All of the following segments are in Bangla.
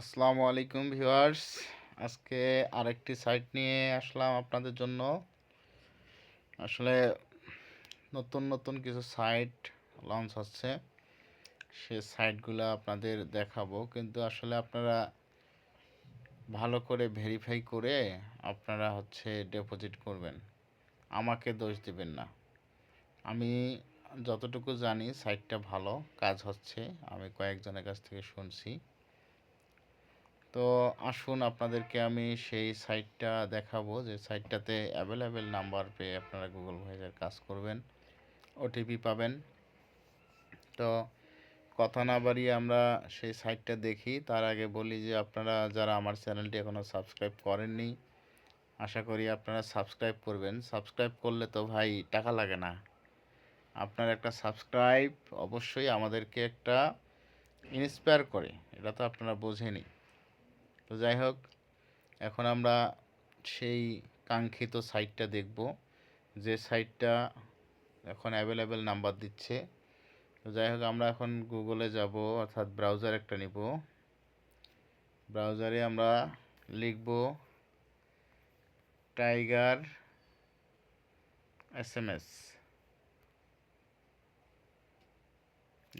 আসসালামু আলাইকুম ভিউয়ার্স। আজকে আরেকটি সাইট নিয়ে আসলাম আপনাদের জন্য। আসলে নতুন নতুন কিছু সাইট লঞ্চ হচ্ছে, সে সাইটগুলো আপনাদের দেখাবো, কিন্তু আসলে আপনারা ভালো করে ভেরিফাই করে আপনারা ডিপোজিট করবেন, আমাকে দোষ দিবেন না। আমি যতটুকু জানি সাইটটা ভালো কাজ হচ্ছে, আমি কয়েকজনের কাছ থেকে শুনছি। তো আসুন আপনাদেরকে আমি সেই সাইটটা দেখাবো, যে সাইটটাতে অ্যাভেলেবেল নাম্বার পেয়ে আপনারা গুগল ভয়েসের কাজ করবেন, ওটিপি পাবেন। তো কথা না বাড়িয়ে আমরা সেই সাইটটা দেখি। তার আগে বলি যে আপনারা যারা আমার চ্যানেলটি এখনও সাবস্ক্রাইব করেননি, আশা করি আপনারা সাবস্ক্রাইব করবেন। সাবস্ক্রাইব করলে তো ভাই টাকা লাগে না, আপনার একটা সাবস্ক্রাইব অবশ্যই আমাদেরকে একটা ইন্সপায়ার করে, এটা তো আপনারা বোঝেনই। তো যাই হোক, এখন আমরা সেই কাঙ্ক্ষিত সাইটটা দেখব, যে সাইটটা এখন অ্যাভেলেবেল নাম্বার দিচ্ছে। তো যাই হোক, আমরা এখন গুগলে যাব, অর্থাৎ ব্রাউজার একটা নিব। ব্রাউজারে আমরা লিখব টাইগার এসএমএস।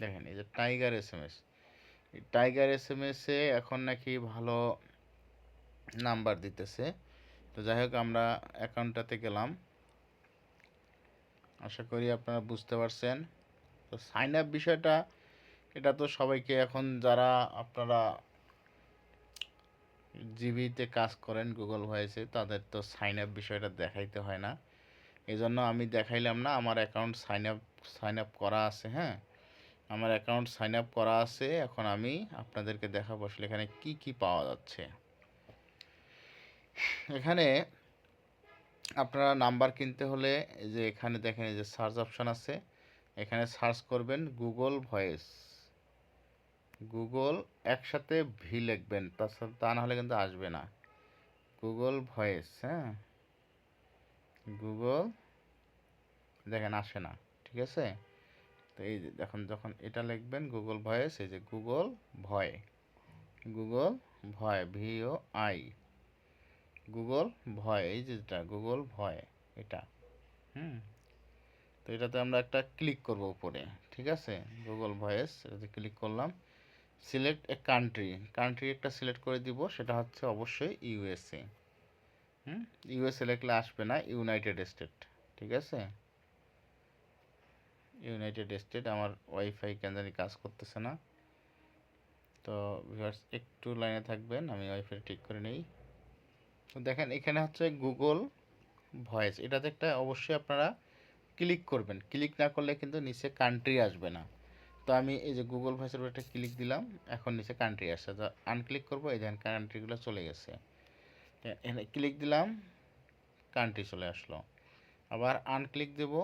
দেখেন, এই যে টাইগার এসএমএস, এই টাইগার এসএমএসে এখন নাকি ভালো নাম্বার দিতেছে। তো যাই হোক, আমরা অ্যাকাউন্টটাতে গেলাম, আশা করি আপনারা বুঝতে পারছেন। তো সাইন আপ বিষয়টা, এটা তো সবাইকে, এখন যারা আপনারা জিবিতে কাজ করেন গুগল ভয়েসে, তাদের তো সাইন আপ বিষয়টা দেখাইতে হয় না, এই জন্য আমি দেখাইলাম না। আমার অ্যাকাউন্ট সাইন আপ করা আছে। হ্যাঁ, আমার অ্যাকাউন্ট সাইন আপ করা আছে। এখন আমি আপনাদেরকে দেখাবো আসলে এখানে কি কি পাওয়া যাচ্ছে। এখানে আপনারা নাম্বার কিনতে হলে, এই যে এখানে দেখেন, এই যে সার্চ অপশন আছে, এখানে সার্চ করবেন গুগল ভয়েস। গুগল একসাথে ভি লিখবেন, তা না হলে কিন্তু আসবে না। গুগল ভয়েস, হ্যাঁ, গুগল, দেখেন আসে না, ঠিক আছে। তো এই যে দেখুন, যখন এটা লিখবেন গুগল ভয়েস, এই যে গুগল ভয়, গুগল ভয়, ভিও আই, গুগল ভয়, এই যেটা গুগল ভয়, এটা। হুম, তো এটাতে আমরা একটা ক্লিক করব উপরে, ঠিক আছে। গুগল ভয়েস, এটাতে ক্লিক করলাম। সিলেক্ট এ কান্ট্রি, কান্ট্রি একটা সিলেক্ট করে দিব, সেটা হচ্ছে অবশ্যই ইউএসএ। ইউএসএ লিখলে আসবে না, ইউনাইটেড স্টেট, ঠিক আছে। United state. আমার ওয়াইফাই কেন জানি কাজ করতেছে না, তো ভিউয়ার্স একটু লাইনে থাকবেন, আমি ওয়াইফাই ঠিক করে নেই। তো দেখেন, এখানে হচ্ছে গুগল ভয়েস, এটাতে একটা অবশ্যই আপনারা ক্লিক করবেন। ক্লিক না করলে কিন্তু নিচে কান্ট্রি আসবে না। তো আমি এই যে গুগল ভয়েসের উপর একটা ক্লিক দিলাম, এখন নিচে কান্ট্রি আসছে। তো আনক্লিক করবো, এই দেখেন কান্ট্রিগুলো চলে গেছে। এখানে ক্লিক দিলাম, কান্ট্রি চলে আসলো। আবার আনক্লিক দেব,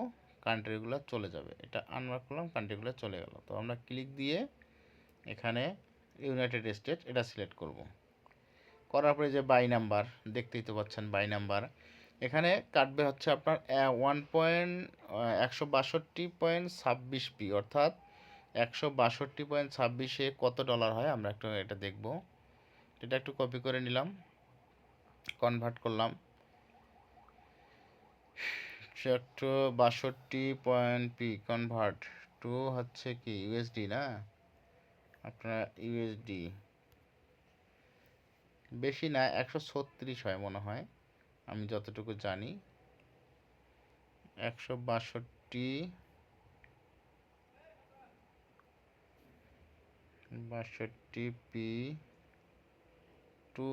কান্ট্রিগুলো চলে যাবে। এটা আনমার্ক করলাম, কান্ট্রিগুলো চলে গেল। তো আমরা ক্লিক দিয়ে এখানে ইউনাইটেড স্টেট এটা সিলেক্ট করব। করার পরে যে বাই নাম্বার, দেখতেই তো পাচ্ছেন বাই নাম্বার, এখানে কাটবে হচ্ছে আপনার 1.162.26 পি, অর্থাৎ 162.26 কত ডলার হয় আমরা একটু এটা দেখব। এটা একটু কপি করে নিলাম, কনভার্ট করলাম। 162.পি কনভার্ট টু হচ্ছে কি ইউএসডি, না আপনার ইউএসডি, বেশি না, 136 হয় মনে হয়, আমি যতটুকু জানি। 162.62 পি টু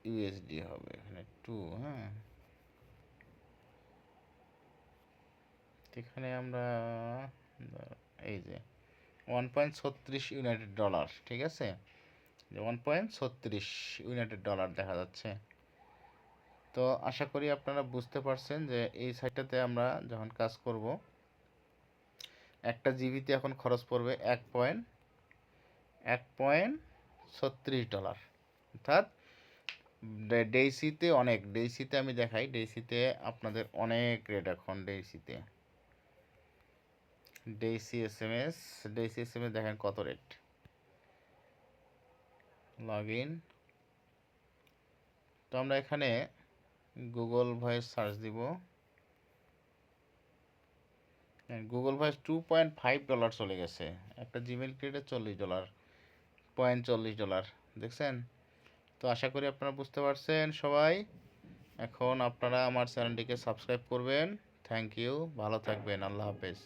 ইউএসডি হবে এখানে, টু, হ্যাঁ। এখানে আমরা এই যে 1.36 ইউনাইটেড ডলার, ঠিক আছে, যে 1.36 ইউনাইটেড ডলার দেখা যাচ্ছে। তো আশা করি আপনারা বুঝতে পারছেন যে এই সাইটটাতে আমরা যখন কাজ করব, একটা জিবিতে এখন খরচ পড়বে 1.36 ডলার, অর্থাৎ ডেইসিতে অনেক, ডেইসিতে আমি দেখাই, ডেইসিতে আপনাদের অনেক রেট এখন। ডেইসিতে ডেইসি এস এম এস দেখেন কত রেট। Log in. তো আমরা এখানে গুগল ভয়েস সার্চ দিব। গুগল ভয়েস $2.5 চলে গেছে। একটা জিমেল ক্রেডিটে $40, $0.40 দেখছেন। তো আশা করি আপনারা বুঝতে পারছেন সবাই। এখন আপনারা আমার চ্যানেলটিকে সাবস্ক্রাইব করবেন। থ্যাংক ইউ, ভালো থাকবেন, আল্লাহ হাফেজ।